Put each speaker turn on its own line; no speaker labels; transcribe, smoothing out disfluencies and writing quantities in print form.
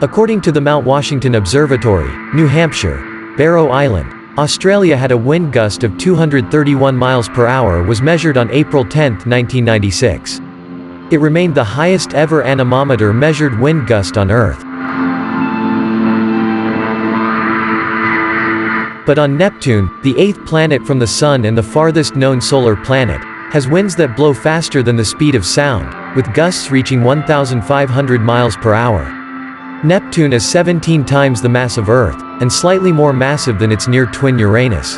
According to the Mount Washington Observatory, New Hampshire, Barrow Island, Australia had a wind gust of 231 miles per hour was measured on April 10, 1996. It remained the highest ever anemometer measured wind gust on Earth. But on Neptune, the eighth planet from the Sun and the farthest known solar planet, has winds that blow faster than the speed of sound, with gusts reaching 1,500 miles per hour. Neptune is 17 times the mass of Earth, and slightly more massive than its near twin Uranus.